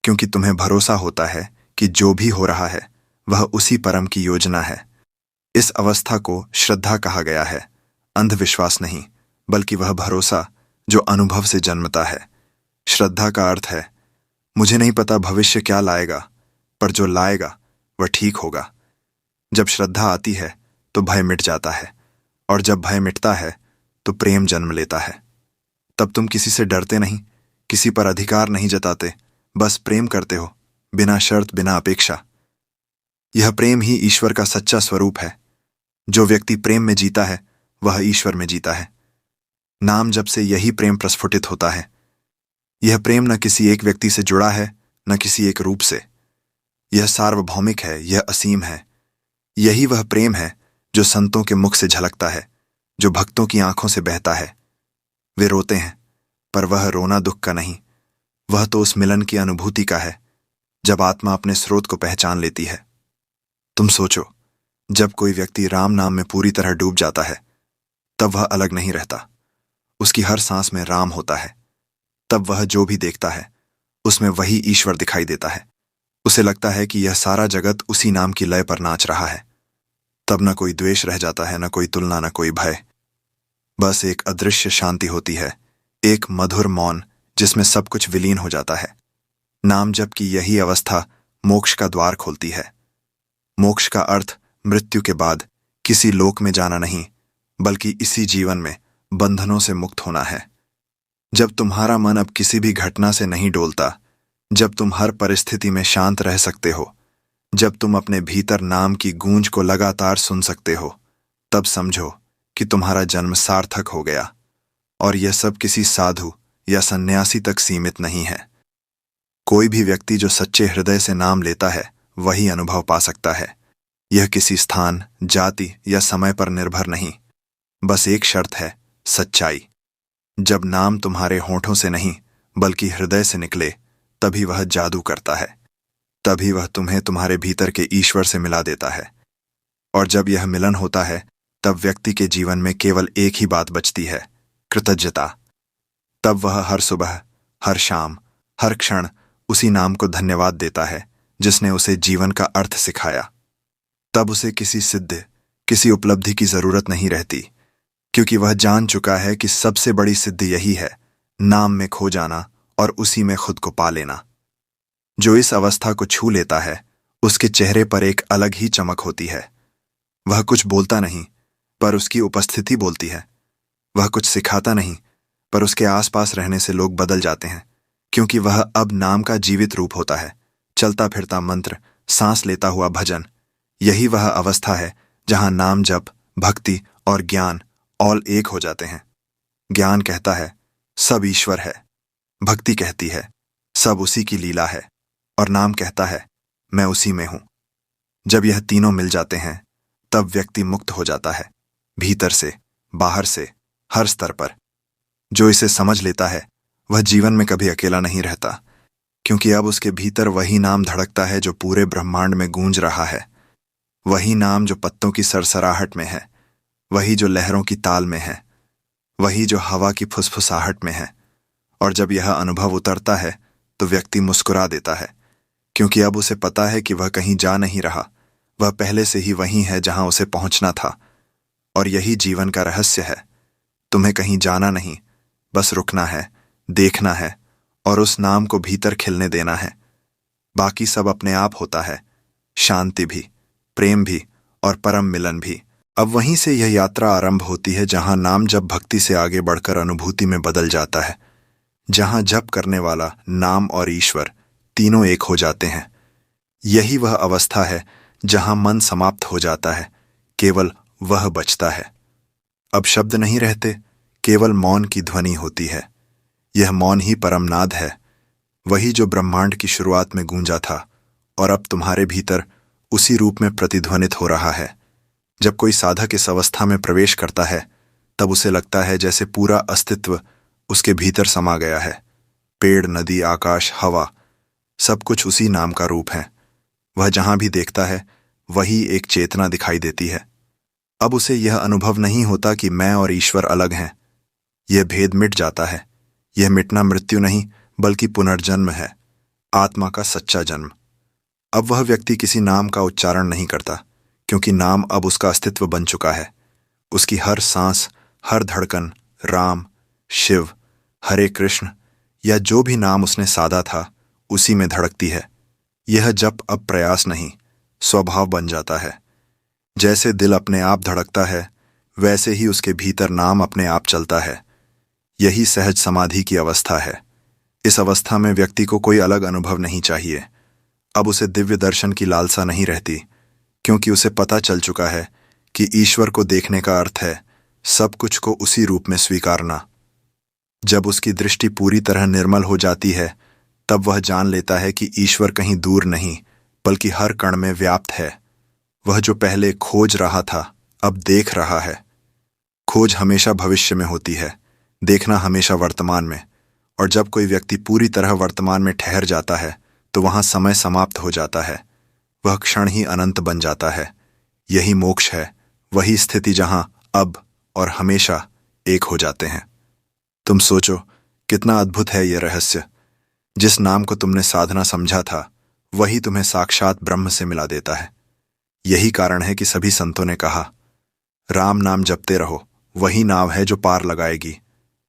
क्योंकि तुम्हें भरोसा होता है कि जो भी हो रहा है, वह उसी परम की योजना है। इस अवस्था को श्रद्धा कहा गया है, अंधविश्वास नहीं, बल्कि वह भरोसा जो अनुभव से जन्मता है। श्रद्धा का अर्थ है, मुझे नहीं पता भविष्य क्या लाएगा, पर जो लाएगा वह ठीक होगा। जब श्रद्धा आती है, तो भय मिट जाता है, और जब भय मिटता है, तो प्रेम जन्म लेता है। तब तुम किसी से डरते नहीं, किसी पर अधिकार नहीं जताते, बस प्रेम करते हो, बिना शर्त, बिना अपेक्षा। यह प्रेम ही ईश्वर का सच्चा स्वरूप है। जो व्यक्ति प्रेम में जीता है, वह ईश्वर में जीता है। नाम जप से यही प्रेम प्रस्फुटित होता है। यह प्रेम न किसी एक व्यक्ति से जुड़ा है, न किसी एक रूप से। यह सार्वभौमिक है, यह असीम है। यही वह प्रेम है जो संतों के मुख से झलकता है, जो भक्तों की आंखों से बहता है। वे रोते हैं, पर वह रोना दुख का नहीं, वह तो उस मिलन की अनुभूति का है, जब आत्मा अपने स्रोत को पहचान लेती है। तुम सोचो, जब कोई व्यक्ति राम नाम में पूरी तरह डूब जाता है, तब वह अलग नहीं रहता। उसकी हर सांस में राम होता है। तब वह जो भी देखता है, उसमें वही ईश्वर दिखाई देता है। उसे लगता है कि यह सारा जगत उसी नाम की लय पर नाच रहा है। तब न कोई द्वेष रह जाता है, न कोई तुलना, न कोई भय। बस एक अदृश्य शांति होती है, एक मधुर मौन जिसमें सब कुछ विलीन हो जाता है। नाम जप की यही अवस्था मोक्ष का द्वार खोलती है। मोक्ष का अर्थ मृत्यु के बाद किसी लोक में जाना नहीं, बल्कि इसी जीवन में बंधनों से मुक्त होना है। जब तुम्हारा मन अब किसी भी घटना से नहीं डोलता, जब तुम हर परिस्थिति में शांत रह सकते हो, जब तुम अपने भीतर नाम की गूंज को लगातार सुन सकते हो, तब समझो कि तुम्हारा जन्म सार्थक हो गया। और यह सब किसी साधु या सन्यासी तक सीमित नहीं है। कोई भी व्यक्ति जो सच्चे हृदय से नाम लेता है, वही अनुभव पा सकता है। यह किसी स्थान, जाति या समय पर निर्भर नहीं। बस एक शर्त है, सच्चाई। जब नाम तुम्हारे होठों से नहीं, बल्कि हृदय से निकले, तभी वह जादू करता है। तभी वह तुम्हें तुम्हारे भीतर के ईश्वर से मिला देता है। और जब यह मिलन होता है, तब व्यक्ति के जीवन में केवल एक ही बात बचती है, कृतज्ञता। तब वह हर सुबह, हर शाम, हर क्षण उसी नाम को धन्यवाद देता है जिसने उसे जीवन का अर्थ सिखाया। तब उसे किसी सिद्ध, किसी उपलब्धि की जरूरत नहीं रहती, क्योंकि वह जान चुका है कि सबसे बड़ी सिद्धि यही है, नाम में खो जाना और उसी में खुद को पा लेना। जो इस अवस्था को छू लेता है, उसके चेहरे पर एक अलग ही चमक होती है। वह कुछ बोलता नहीं, पर उसकी उपस्थिति बोलती है। वह कुछ सिखाता नहीं, पर उसके आसपास रहने से लोग बदल जाते हैं, क्योंकि वह अब नाम का जीवित रूप होता है, चलता फिरता मंत्र, सांस लेता हुआ भजन। यही वह अवस्था है जहां नाम जप, भक्ति और ज्ञान ऑल एक हो जाते हैं। ज्ञान कहता है सब ईश्वर है, भक्ति कहती है सब उसी की लीला है, और नाम कहता है मैं उसी में हूं। जब यह तीनों मिल जाते हैं तब व्यक्ति मुक्त हो जाता है, भीतर से, बाहर से, हर स्तर पर। जो इसे समझ लेता है वह जीवन में कभी अकेला नहीं रहता, क्योंकि अब उसके भीतर वही नाम धड़कता है जो पूरे ब्रह्मांड में गूंज रहा है। वही नाम जो पत्तों की सरसराहट में है, वही जो लहरों की ताल में है, वही जो हवा की फुसफुसाहट में है। और जब यह अनुभव उतरता है तो व्यक्ति मुस्कुरा देता है, क्योंकि अब उसे पता है कि वह कहीं जा नहीं रहा, वह पहले से ही वहीं है जहां उसे पहुंचना था। और यही जीवन का रहस्य है। तुम्हें कहीं जाना नहीं, बस रुकना है, देखना है और उस नाम को भीतर खिलने देना है। बाकी सब अपने आप होता है, शांति भी, प्रेम भी और परम मिलन भी। अब वहीं से यह यात्रा आरंभ होती है जहां नाम जब भक्ति से आगे बढ़कर अनुभूति में बदल जाता है, जहां जप करने वाला, नाम और ईश्वर तीनों एक हो जाते हैं। यही वह अवस्था है जहां मन समाप्त हो जाता है, केवल वह बचता है। अब शब्द नहीं रहते, केवल मौन की ध्वनि होती है। यह मौन ही परमनाद है, वही जो ब्रह्मांड की शुरुआत में गूंजा था और अब तुम्हारे भीतर उसी रूप में प्रतिध्वनित हो रहा है। जब कोई साधक इस अवस्था में प्रवेश करता है तब उसे लगता है जैसे पूरा अस्तित्व उसके भीतर समा गया है। पेड़, नदी, आकाश, हवा, सब कुछ उसी नाम का रूप है। वह जहां भी देखता है वही एक चेतना दिखाई देती है। अब उसे यह अनुभव नहीं होता कि मैं और ईश्वर अलग हैं। यह भेद मिट जाता है। यह मिटना मृत्यु नहीं बल्कि पुनर्जन्म है, आत्मा का सच्चा जन्म। अब वह व्यक्ति किसी नाम का उच्चारण नहीं करता, क्योंकि नाम अब उसका अस्तित्व बन चुका है। उसकी हर सांस, हर धड़कन राम, शिव, हरे कृष्ण या जो भी नाम उसने साधा था उसी में धड़कती है। यह जप अब प्रयास नहीं, स्वभाव बन जाता है। जैसे दिल अपने आप धड़कता है वैसे ही उसके भीतर नाम अपने आप चलता है। यही सहज समाधि की अवस्था है। इस अवस्था में व्यक्ति को कोई अलग अनुभव नहीं चाहिए। अब उसे दिव्य दर्शन की लालसा नहीं रहती, क्योंकि उसे पता चल चुका है कि ईश्वर को देखने का अर्थ है सब कुछ को उसी रूप में स्वीकारना। जब उसकी दृष्टि पूरी तरह निर्मल हो जाती है तब वह जान लेता है कि ईश्वर कहीं दूर नहीं बल्कि हर कण में व्याप्त है। वह जो पहले खोज रहा था अब देख रहा है। खोज हमेशा भविष्य में होती है, देखना हमेशा वर्तमान में। और जब कोई व्यक्ति पूरी तरह वर्तमान में ठहर जाता है तो वहां समय समाप्त हो जाता है, वह क्षण ही अनंत बन जाता है। यही मोक्ष है, वही स्थिति जहां अब और हमेशा एक हो जाते हैं। तुम सोचो कितना अद्भुत है यह रहस्य। जिस नाम को तुमने साधना समझा था वही तुम्हें साक्षात ब्रह्म से मिला देता है। यही कारण है कि सभी संतों ने कहा, राम नाम जपते रहो, वही नाव है जो पार लगाएगी।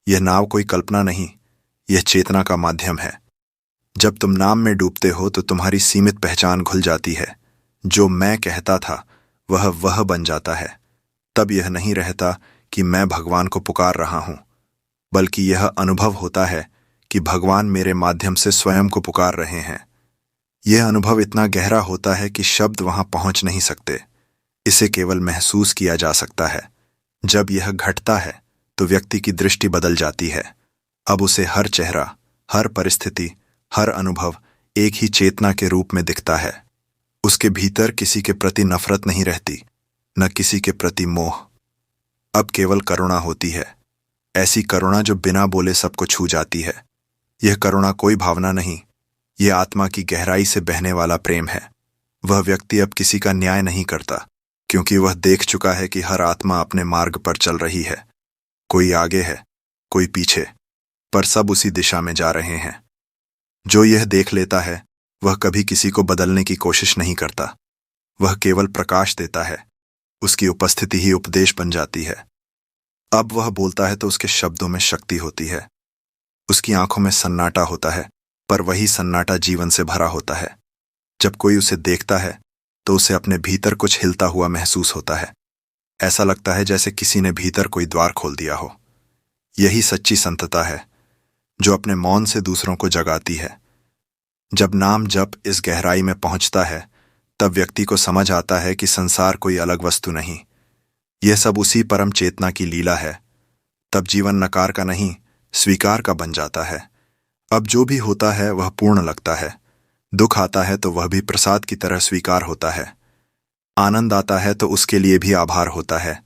यह नाव कोई कल्पना नहीं, यह चेतना का माध्यम है। जब तुम नाम में डूबते हो तो तुम्हारी सीमित पहचान खुल जाती है। जो मैं कहता था वह बन जाता है। तब यह नहीं रहता कि मैं भगवान को पुकार रहा हूं, बल्कि यह अनुभव होता है कि भगवान मेरे माध्यम से स्वयं को पुकार रहे हैं। यह अनुभव इतना गहरा होता है कि शब्द वहां पहुंच नहीं सकते। इसे केवल महसूस किया जा सकता है। जब यह घटता है तो व्यक्ति की दृष्टि बदल जाती है। अब उसे हर चेहरा, हर परिस्थिति, हर अनुभव एक ही चेतना के रूप में दिखता है। उसके भीतर किसी के प्रति नफरत नहीं रहती, न किसी के प्रति मोह। अब केवल करुणा होती है, ऐसी करुणा जो बिना बोले सबको छू जाती है। यह करुणा कोई भावना नहीं, यह आत्मा की गहराई से बहने वाला प्रेम है। वह व्यक्ति अब किसी का न्याय नहीं करता, क्योंकि वह देख चुका है कि हर आत्मा अपने मार्ग पर चल रही है। कोई आगे है, कोई पीछे, पर सब उसी दिशा में जा रहे हैं। जो यह देख लेता है वह कभी किसी को बदलने की कोशिश नहीं करता। वह केवल प्रकाश देता है। उसकी उपस्थिति ही उपदेश बन जाती है। अब वह बोलता है तो उसके शब्दों में शक्ति होती है। उसकी आंखों में सन्नाटा होता है, पर वही सन्नाटा जीवन से भरा होता है। जब कोई उसे देखता है तो उसे अपने भीतर कुछ हिलता हुआ महसूस होता है। ऐसा लगता है जैसे किसी ने भीतर कोई द्वार खोल दिया हो। यही सच्ची संतता है जो अपने मौन से दूसरों को जगाती है। जब नाम जप इस गहराई में पहुंचता है, तब व्यक्ति को समझ आता है कि संसार कोई अलग वस्तु नहीं, यह सब उसी परम चेतना की लीला है। तब जीवन नकार का नहीं, स्वीकार का बन जाता है। अब जो भी होता है वह पूर्ण लगता है। दुख आता है तो वह भी प्रसाद की तरह स्वीकार होता है। आनंद आता है तो उसके लिए भी आभार होता है।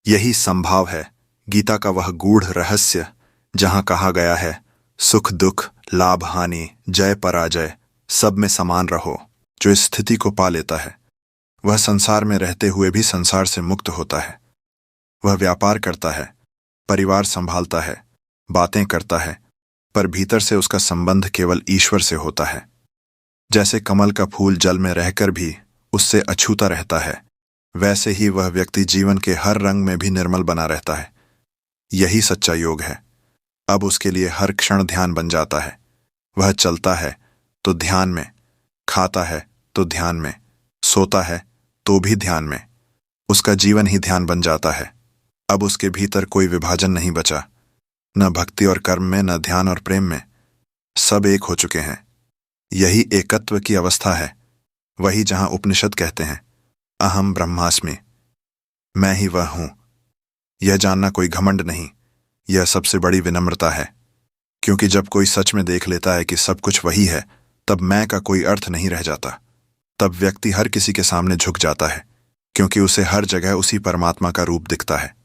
यही संभाव है गीता का वह गूढ़ रहस्य, जहां कहा गया है, सुख दुख लाभ हानि जय पराजय सब में समान रहो। जो इस स्थिति को पा लेता है वह संसार में रहते हुए भी संसार से मुक्त होता है। वह व्यापार करता है, परिवार संभालता है, बातें करता है, पर भीतर से उसका संबंध केवल ईश्वर से होता है। जैसे कमल का फूल जल में रहकर भी उससे अछूता रहता है, वैसे ही वह व्यक्ति जीवन के हर रंग में भी निर्मल बना रहता है। यही सच्चा योग है। अब उसके लिए हर क्षण ध्यान बन जाता है। वह चलता है तो ध्यान में, खाता है तो ध्यान में, सोता है तो भी ध्यान में। उसका जीवन ही ध्यान बन जाता है। अब उसके भीतर कोई विभाजन नहीं बचा, न भक्ति और कर्म में, न ध्यान और प्रेम में। सब एक हो चुके हैं। यही एकत्व की अवस्था है, वही जहां उपनिषद कहते हैं, अहम ब्रह्मास्मि, मैं ही वह हूं। यह जानना कोई घमंड नहीं, यह सबसे बड़ी विनम्रता है। क्योंकि जब कोई सच में देख लेता है कि सब कुछ वही है, तब मैं का कोई अर्थ नहीं रह जाता। तब व्यक्ति हर किसी के सामने झुक जाता है, क्योंकि उसे हर जगह उसी परमात्मा का रूप दिखता है।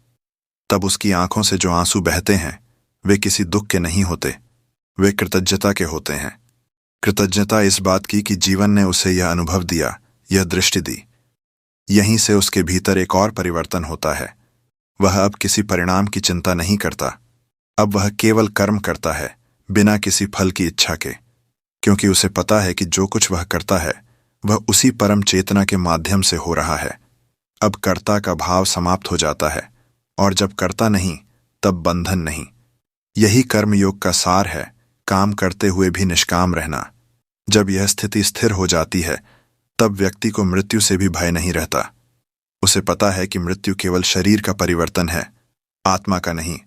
तब उसकी आंखों से जो आंसू बहते हैं वे किसी दुख के नहीं होते, वे कृतज्ञता के होते हैं। कृतज्ञता इस बात की कि जीवन ने उसे यह अनुभव दिया, यह दृष्टि दी। यहीं से उसके भीतर एक और परिवर्तन होता है। वह अब किसी परिणाम की चिंता नहीं करता। अब वह केवल कर्म करता है, बिना किसी फल की इच्छा के, क्योंकि उसे पता है कि जो कुछ वह करता है वह उसी परम चेतना के माध्यम से हो रहा है। अब कर्ता का भाव समाप्त हो जाता है, और जब कर्ता नहीं तब बंधन नहीं। यही कर्मयोग का सार है, काम करते हुए भी निष्काम रहना। जब यह स्थिति स्थिर हो जाती है, तब व्यक्ति को मृत्यु से भी भय नहीं रहता। उसे पता है कि मृत्यु केवल शरीर का परिवर्तन है, आत्मा का नहीं।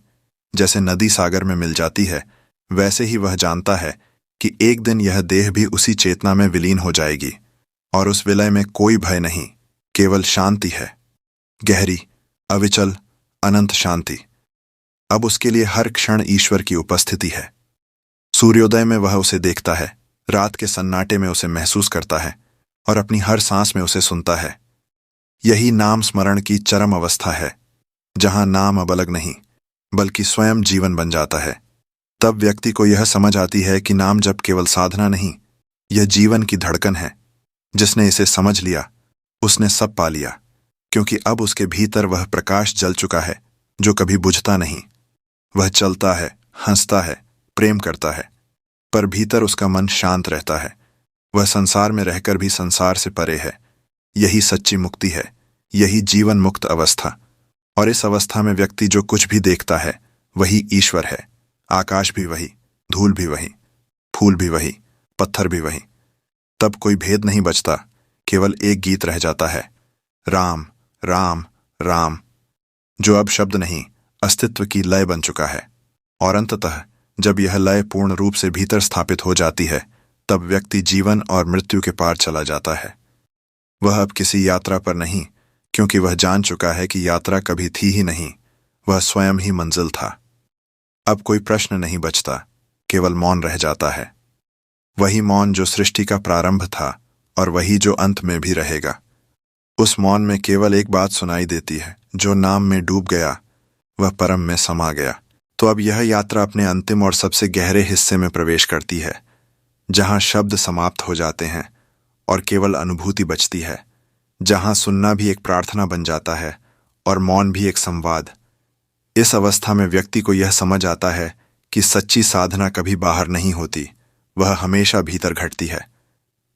जैसे नदी सागर में मिल जाती है, वैसे ही वह जानता है कि एक दिन यह देह भी उसी चेतना में विलीन हो जाएगी, और उस विलय में कोई भय नहीं, केवल शांति है, गहरी, अविचल, अनंत शांति। अब उसके लिए हर क्षण ईश्वर की उपस्थिति है। सूर्योदय में वह उसे देखता है, रात के सन्नाटे में उसे महसूस करता है, और अपनी हर सांस में उसे सुनता है। यही नाम स्मरण की चरम अवस्था है, जहां नाम अब अलग नहीं बल्कि स्वयं जीवन बन जाता है। तब व्यक्ति को यह समझ आती है कि नाम जप केवल साधना नहीं, यह जीवन की धड़कन है। जिसने इसे समझ लिया उसने सब पा लिया, क्योंकि अब उसके भीतर वह प्रकाश जल चुका है जो कभी बुझता नहीं। वह चलता है, हंसता है, प्रेम करता है, पर भीतर उसका मन शांत रहता है। वह संसार में रहकर भी संसार से परे है। यही सच्ची मुक्ति है, यही जीवन मुक्त अवस्था। और इस अवस्था में व्यक्ति जो कुछ भी देखता है वही ईश्वर है। आकाश भी वही, धूल भी वही, फूल भी वही, पत्थर भी वही। तब कोई भेद नहीं बचता, केवल एक गीत रह जाता है, राम राम राम, जो अब शब्द नहीं अस्तित्व की लय बन चुका है। और अंततः जब यह लय पूर्ण रूप से भीतर स्थापित हो जाती है, तब व्यक्ति जीवन और मृत्यु के पार चला जाता है। वह अब किसी यात्रा पर नहीं, क्योंकि वह जान चुका है कि यात्रा कभी थी ही नहीं, वह स्वयं ही मंजिल था। अब कोई प्रश्न नहीं बचता, केवल मौन रह जाता है। वही मौन जो सृष्टि का प्रारंभ था, और वही जो अंत में भी रहेगा। उस मौन में केवल एक बात सुनाई देती है, जो नाम में डूब गया वह परम में समा गया। तो अब यह यात्रा अपने अंतिम और सबसे गहरे हिस्से में प्रवेश करती है, जहां शब्द समाप्त हो जाते हैं और केवल अनुभूति बचती है, जहां सुनना भी एक प्रार्थना बन जाता है और मौन भी एक संवाद। इस अवस्था में व्यक्ति को यह समझ आता है कि सच्ची साधना कभी बाहर नहीं होती, वह हमेशा भीतर घटती है।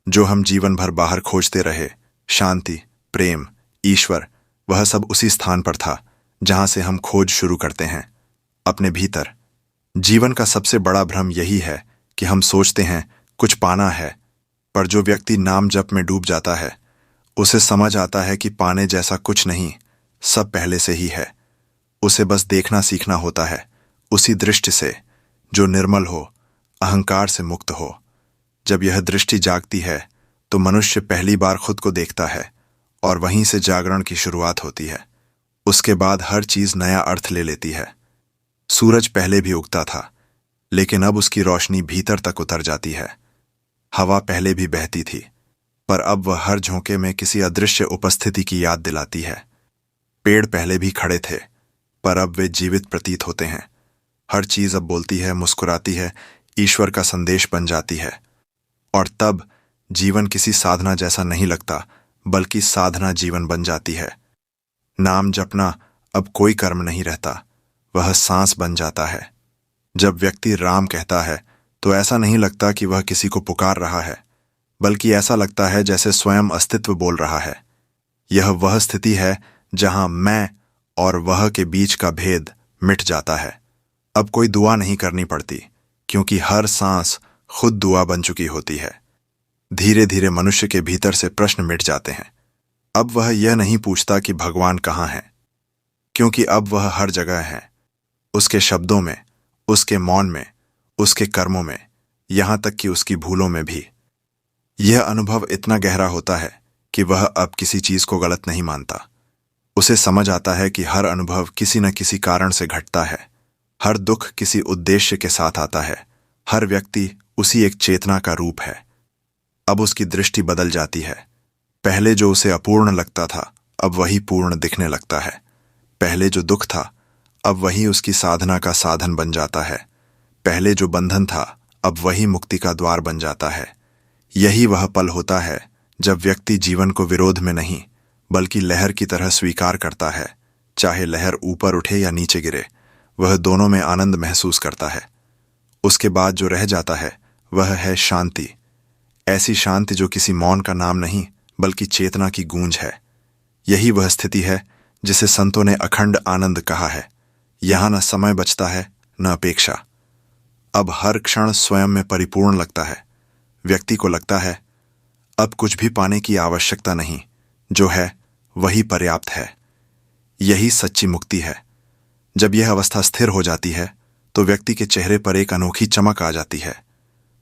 जो हम जीवन भर बाहर खोजते रहे, शांति, प्रेम, ईश्वर, वह सब उसी स्थान पर था जहां से हम खोज शुरू करते हैं, अपने भीतर। जीवन का सबसे बड़ा भ्रम यही है कि हम सोचते हैं कुछ पाना है, पर जो व्यक्ति नाम जप में डूब जाता है उसे समझ आता है कि पाने जैसा कुछ नहीं, सब पहले से ही है। उसे बस देखना सीखना होता है, उसी दृष्टि से जो निर्मल हो, अहंकार से मुक्त हो। जब यह दृष्टि जागती है तो मनुष्य पहली बार खुद को देखता है और वहीं से जागरण की शुरुआत होती है। उसके बाद हर चीज नया अर्थ ले लेती है। सूरज पहले भी उगता था, लेकिन अब उसकी रोशनी भीतर तक उतर जाती है। हवा पहले भी बहती थी, पर अब वह हर झोंके में किसी अदृश्य उपस्थिति की याद दिलाती है। पेड़ पहले भी खड़े थे, पर अब वे जीवित प्रतीत होते हैं। हर चीज अब बोलती है, मुस्कुराती है, ईश्वर का संदेश बन जाती है। और तब जीवन किसी साधना जैसा नहीं लगता, बल्कि साधना जीवन बन जाती है। नाम जपना अब कोई कर्म नहीं रहता, वह सांस बन जाता है। जब व्यक्ति राम कहता है तो ऐसा नहीं लगता कि वह किसी को पुकार रहा है, बल्कि ऐसा लगता है जैसे स्वयं अस्तित्व बोल रहा है। यह वह स्थिति है जहां मैं और वह के बीच का भेद मिट जाता है। अब कोई दुआ नहीं करनी पड़ती, क्योंकि हर सांस खुद दुआ बन चुकी होती है। धीरे धीरे मनुष्य के भीतर से प्रश्न मिट जाते हैं। अब वह यह नहीं पूछता कि भगवान कहाँ है, क्योंकि अब वह हर जगह है। उसके शब्दों में, उसके मौन में, उसके कर्मों में, यहां तक कि उसकी भूलों में भी। यह अनुभव इतना गहरा होता है कि वह अब किसी चीज को गलत नहीं मानता। उसे समझ आता है कि हर अनुभव किसी न किसी कारण से घटता है। हर दुख किसी उद्देश्य के साथ आता है। हर व्यक्ति उसी एक चेतना का रूप है। अब उसकी दृष्टि बदल जाती है। पहले जो उसे अपूर्ण लगता था, अब वही पूर्ण दिखने लगता है। पहले जो दुख था, अब वही उसकी साधना का साधन बन जाता है। पहले जो बंधन था, अब वही मुक्ति का द्वार बन जाता है। यही वह पल होता है जब व्यक्ति जीवन को विरोध में नहीं, बल्कि लहर की तरह स्वीकार करता है। चाहे लहर ऊपर उठे या नीचे गिरे, वह दोनों में आनंद महसूस करता है। उसके बाद जो रह जाता है वह है शांति। ऐसी शांति जो किसी मौन का नाम नहीं, बल्कि चेतना की गूंज है। यही वह स्थिति है जिसे संतों ने अखंड आनंद कहा है। यहां न समय बचता है, न अपेक्षा। अब हर क्षण स्वयं में परिपूर्ण लगता है। व्यक्ति को लगता है अब कुछ भी पाने की आवश्यकता नहीं, जो है वही पर्याप्त है। यही सच्ची मुक्ति है। जब यह अवस्था स्थिर हो जाती है तो व्यक्ति के चेहरे पर एक अनोखी चमक आ जाती है।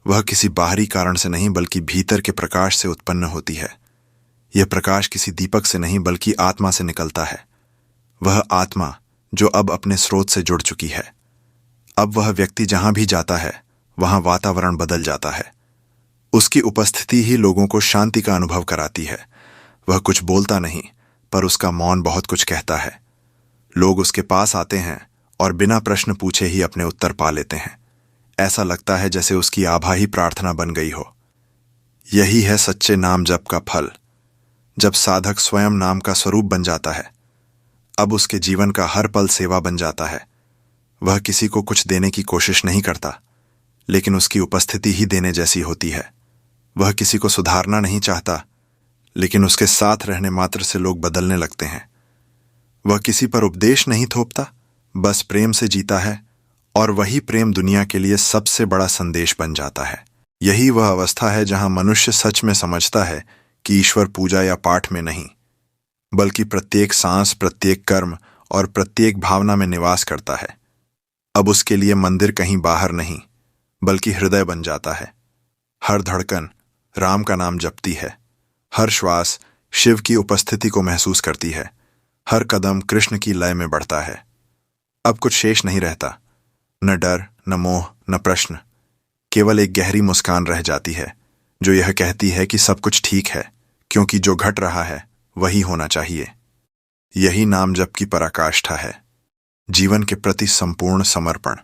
वह किसी बाहरी कारण से नहीं, बल्कि भीतर के प्रकाश से उत्पन्न होती है। यह प्रकाश किसी दीपक से नहीं, बल्कि आत्मा से निकलता है। वह आत्मा जो अब अपने स्रोत से जुड़ चुकी है। अब वह व्यक्ति जहां भी जाता है वहां वातावरण बदल जाता है। उसकी उपस्थिति ही लोगों को शांति का अनुभव कराती है। वह कुछ बोलता नहीं, पर उसका मौन बहुत कुछ कहता है। लोग उसके पास आते हैं और बिना प्रश्न पूछे ही अपने उत्तर पा लेते हैं। ऐसा लगता है जैसे उसकी आभा ही प्रार्थना बन गई हो। यही है सच्चे नाम जप का फल। जब साधक स्वयं नाम का स्वरूप बन जाता है, अब उसके जीवन का हर पल सेवा बन जाता है। वह किसी को कुछ देने की कोशिश नहीं करता, लेकिन उसकी उपस्थिति ही देने जैसी होती है। वह किसी को सुधारना नहीं चाहता, लेकिन उसके साथ रहने मात्र से लोग बदलने लगते हैं। वह किसी पर उपदेश नहीं थोपता, बस प्रेम से जीता है, और वही प्रेम दुनिया के लिए सबसे बड़ा संदेश बन जाता है। यही वह अवस्था है जहां मनुष्य सच में समझता है कि ईश्वर पूजा या पाठ में नहीं, बल्कि प्रत्येक सांस, प्रत्येक कर्म और प्रत्येक भावना में निवास करता है। अब उसके लिए मंदिर कहीं बाहर नहीं, बल्कि हृदय बन जाता है। हर धड़कन राम का नाम जपती है। हर श्वास शिव की उपस्थिति को महसूस करती है। हर कदम कृष्ण की लय में बढ़ता है। अब कुछ शेष नहीं रहता, न डर, न मोह, न प्रश्न। केवल एक गहरी मुस्कान रह जाती है, जो यह कहती है कि सब कुछ ठीक है, क्योंकि जो घट रहा है वही होना चाहिए। यही नाम जप की पराकाष्ठा है, जीवन के प्रति संपूर्ण समर्पण।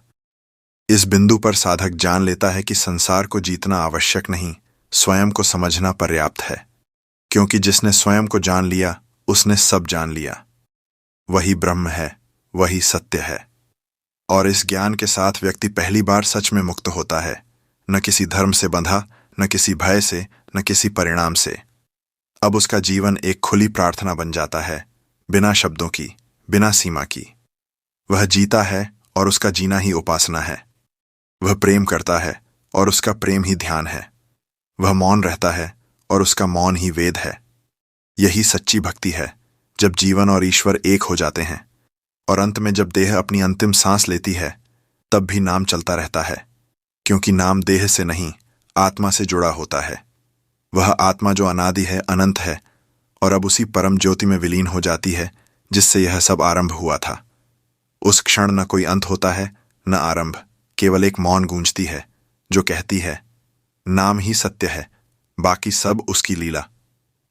इस बिंदु पर साधक जान लेता है कि संसार को जीतना आवश्यक नहीं, स्वयं को समझना पर्याप्त है। क्योंकि जिसने स्वयं को जान लिया, उसने सब जान लिया। वही ब्रह्म है, वही सत्य है। और इस ज्ञान के साथ व्यक्ति पहली बार सच में मुक्त होता है, न किसी धर्म से बंधा, न किसी भय से, न किसी परिणाम से। अब उसका जीवन एक खुली प्रार्थना बन जाता है, बिना शब्दों की, बिना सीमा की। वह जीता है और उसका जीना ही उपासना है। वह प्रेम करता है और उसका प्रेम ही ध्यान है। वह मौन रहता है और उसका मौन ही वेद है। यही सच्ची भक्ति है, जब जीवन और ईश्वर एक हो जाते हैं। और अंत में जब देह अपनी अंतिम सांस लेती है, तब भी नाम चलता रहता है, क्योंकि नाम देह से नहीं आत्मा से जुड़ा होता है। वह आत्मा जो अनादि है, अनंत है, और अब उसी परम ज्योति में विलीन हो जाती है जिससे यह सब आरंभ हुआ था। उस क्षण न कोई अंत होता है न आरंभ, केवल एक मौन गूंजती है जो कहती है, नाम ही सत्य है, बाकी सब उसकी लीला।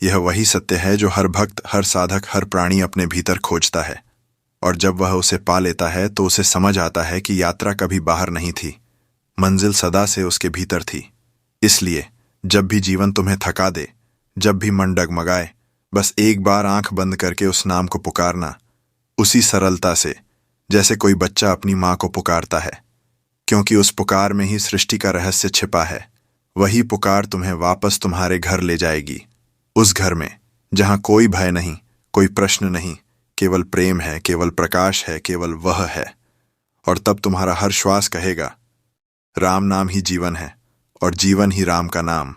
यह वही सत्य है जो हर भक्त, हर साधक, हर प्राणी अपने भीतर खोजता है, और जब वह उसे पा लेता है तो उसे समझ आता है कि यात्रा कभी बाहर नहीं थी, मंजिल सदा से उसके भीतर थी। इसलिए जब भी जीवन तुम्हें थका दे, जब भी मन डगमगाए, बस एक बार आंख बंद करके उस नाम को पुकारना, उसी सरलता से जैसे कोई बच्चा अपनी माँ को पुकारता है, क्योंकि उस पुकार में ही सृष्टि का रहस्य छिपा है। वही पुकार तुम्हें वापस तुम्हारे घर ले जाएगी, उस घर में जहां कोई भय नहीं, कोई प्रश्न नहीं, केवल प्रेम है, केवल प्रकाश है, केवल वह है। और तब तुम्हारा हर श्वास कहेगा, राम नाम ही जीवन है और जीवन ही राम का नाम।